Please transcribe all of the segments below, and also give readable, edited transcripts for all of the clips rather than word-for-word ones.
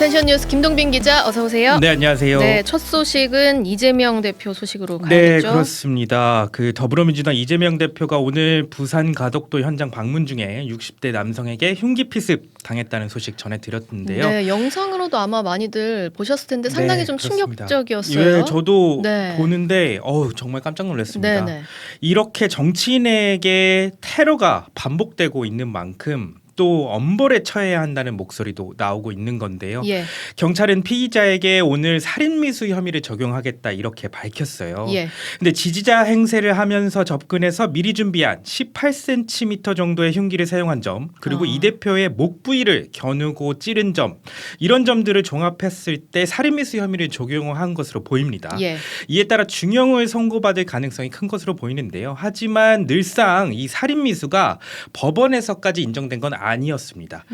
어텐션 뉴스 김동빈 기자 어서 오세요. 네, 안녕하세요. 네, 첫 소식은 이재명 대표 소식으로 네, 가야겠죠. 그렇습니다. 그 더불어민주당 이재명 대표가 오늘 부산 가덕도 현장 방문 중에 60대 남성에게 흉기 피습 당했다는 소식 전해드렸는데요. 네, 영상으로도 아마 많이들 보셨을 텐데 상당히 네, 좀 그렇습니다. 충격적이었어요. 예, 저도 네. 보는데 정말 깜짝 놀랐습니다. 네네. 이렇게 정치인에게 테러가 반복되고 있는 만큼 또 엄벌에 처해야 한다는 목소리도 나오고 있는 건데요. 예, 경찰은 피의자에게 오늘 살인미수 혐의를 적용하겠다 이렇게 밝혔어요. 예. 근데 지지자 행세를 하면서 접근해서 미리 준비한 18cm 정도의 흉기를 사용한 점, 그리고 이 대표의 목 부위를 겨누고 찌른 점, 이런 점들을 종합했을 때 살인미수 혐의를 적용한 것으로 보입니다. 예. 이에 따라 중형을 선고받을 가능성이 큰 것으로 보이는데요. 하지만 늘상 이 살인미수가 법원에서까지 인정된 건 아니었습니다.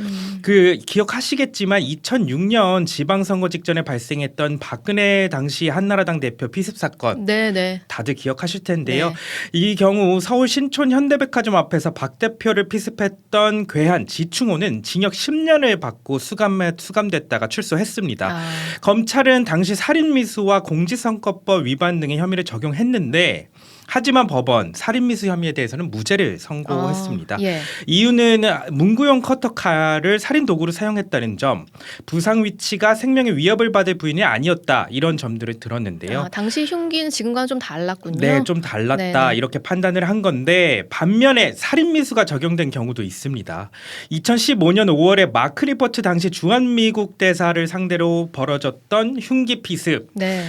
그 기억하시겠지만 2006년 지방선거 직전에 발생했던 박근혜 당시 한나라당 대표 피습 사건, 네네. 다들 기억하실 텐데요. 네. 이 경우 서울 신촌 현대백화점 앞에서 박 대표를 피습했던 괴한 지충호는 징역 10년을 받고 수감됐다가 출소했습니다. 검찰은 당시 살인미수와 공직선거법 위반 등의 혐의를 적용했는데, 하지만 법원 살인미수 혐의에 대해서는 무죄를 선고했습니다. 예. 이유는 문구용 커터칼을 살인 도구로 사용했다는 점, 부상 위치가 생명의 위협을 받을 부위는 아니었다, 이런 점들을 들었는데요. 당시 흉기는 지금과는 좀 달랐군요. 네, 좀 달랐다, 네네. 이렇게 판단을 한 건데, 반면에 살인미수가 적용된 경우도 있습니다. 2015년 5월에 마크 리포트 당시 주한미국 대사를 상대로 벌어졌던 흉기 피습, 네.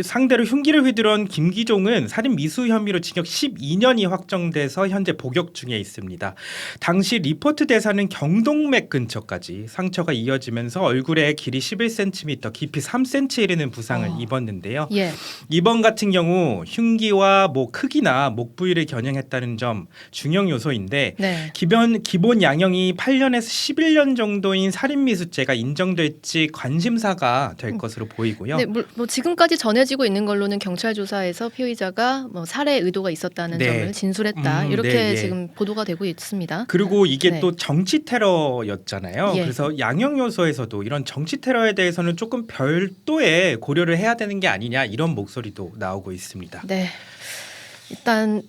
상대로 흉기를 휘두른 김기종은 살인 미수 혐의로 징역 12년이 확정돼서 현재 복역 중에 있습니다. 당시 리포트 대사는 경동맥 근처까지 상처가 이어지면서 얼굴에 길이 11cm, 깊이 3cm 이르는 부상을 입었는데요. 예. 이번 같은 경우 흉기와 크기나 목 부위를 겨냥했다는 점 중형 요소인데, 네. 기본 양형이 8년에서 11년 정도인 살인미수죄가 인정될지 관심사가 될 것으로 보이고요. 네, 지금까지 전해지고 있는 걸로는 경찰 조사에서 피의자가 살해 의도가 있었다는 네. 점을 진술했다. 이렇게 네, 예. 지금 보도가 되고 있습니다. 그리고 이게 네. 또 정치 테러였잖아요. 예. 그래서 양형 요소에서도 이런 정치 테러에 대해서는 조금 별도의 고려를 해야 되는 게 아니냐, 이런 목소리도 나오고 있습니다. 네. 일단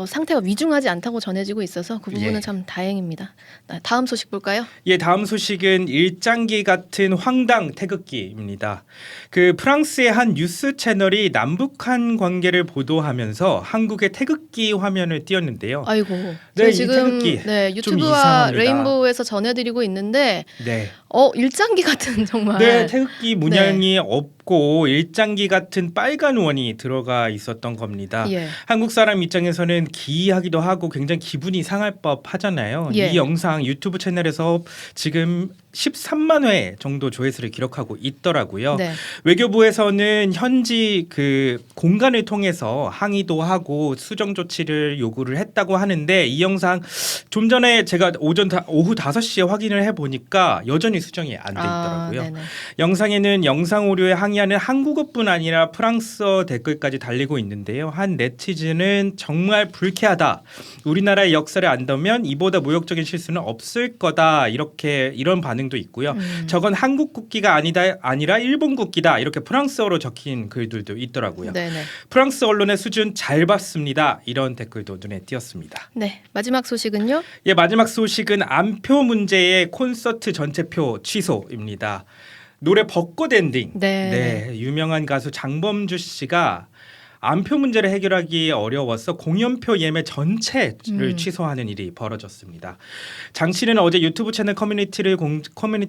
상태가 위중하지 않다고 전해지고 있어서 그 부분은 예. 참 다행입니다. 다음 소식 볼까요? 예, 다음 소식은 일장기 같은 황당 태극기입니다. 그 프랑스의 한 뉴스 채널이 남북한 관계를 보도하면서 한국의 태극기 화면을 띄웠는데요. 아이고, 네, 저희 이 지금 태극기 좀 유튜브와 이상합니다. 레인보우에서 전해드리고 있는데 네. 일장기 같은 정말. 네, 태극기 문양이 없고 일장기 같은 빨간 원이 들어가 있었던 겁니다. 예. 한국 사람 입장에서는 기이하기도 하고 굉장히 기분이 상할 법 하잖아요. 예. 이 영상 유튜브 채널에서 지금 13만 회 정도 조회수를 기록하고 있더라고요. 네. 외교부에서는 현지 그 공간을 통해서 항의도 하고 수정 조치를 요구를 했다고 하는데, 이 영상 좀 전에 제가 오후 5시에 확인을 해보니까 여전히 수정이 안 돼 있더라고요. 네네. 영상에는 영상 오류에 항의하는 한국어뿐 아니라 프랑스어 댓글까지 달리고 있는데요. 한 네티즌은 정말 불쾌하다, 우리나라의 역사를 안다면 이보다 모욕적인 실수는 없을 거다, 이런 반응도 있고요. 저건 한국 국기가 아니라 일본 국기다, 이렇게 프랑스어로 적힌 글들도 있더라고요. 네네. 프랑스 언론의 수준 잘 봤습니다, 이런 댓글도 눈에 띄었습니다. 네. 마지막 소식은요? 예, 마지막 소식은 안표 문제의 콘서트 전체표 취소입니다. 노래 벚꽃 엔딩. 네. 유명한 가수 장범주 씨가 안표 문제를 해결하기 어려워서 공연표 예매 전체를 취소하는 일이 벌어졌습니다. 장 씨는 어제 유튜브 채널 커뮤니티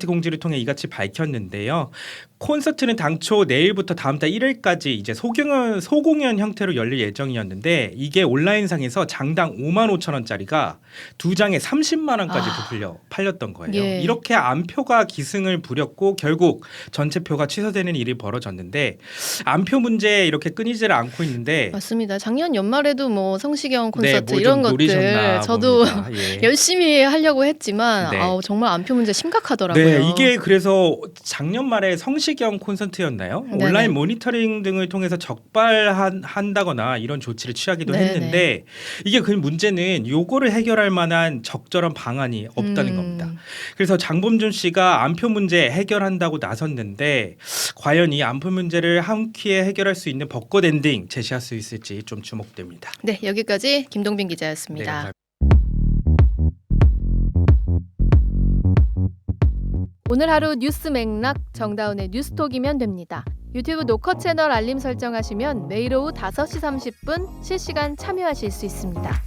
공지를 통해 이같이 밝혔는데요. 콘서트는 당초 내일부터 다음 달 1일까지 이제 소공연 형태로 열릴 예정이었는데, 이게 온라인상에서 장당 5만 5천 원짜리가 두 장에 30만 원까지 부풀려 팔렸던 거예요. 예. 이렇게 안표가 기승을 부렸고 결국 전체표가 취소되는 일이 벌어졌는데, 안표 문제에 이렇게 끊이질 않고 않고 있는데 맞습니다. 작년 연말에도 뭐 성시경 콘서트 네, 이런 뭐 좀 것들 노리셨나 저도 봅니다. 예. 열심히 하려고 했지만 네. 정말 안표 문제 심각하더라고요. 네, 이게 그래서 작년 말에 성시경 콘서트였나요? 네네. 온라인 모니터링 등을 통해서 적발한다거나 이런 조치를 취하기도 네네. 했는데 이게 그 문제는 요거를 해결할 만한 적절한 방안이 없다는 겁니다. 그래서 장범준 씨가 안표 문제 해결한다고 나섰는데 과연 이 안표 문제를 한 큐에 해결할 수 있는 벚꽃 엔딩 제시할 수 있을지 좀 주목됩니다. 네, 여기까지 김동빈 네, 기자였습니다. 감사합니다. 오늘 하루 뉴스 맥락 정다운의 뉴스톡이면 됩니다. 유튜브 노컷 채널 알림 설정하시면 매일 오후 5시 30분 실시간 참여하실 수 있습니다.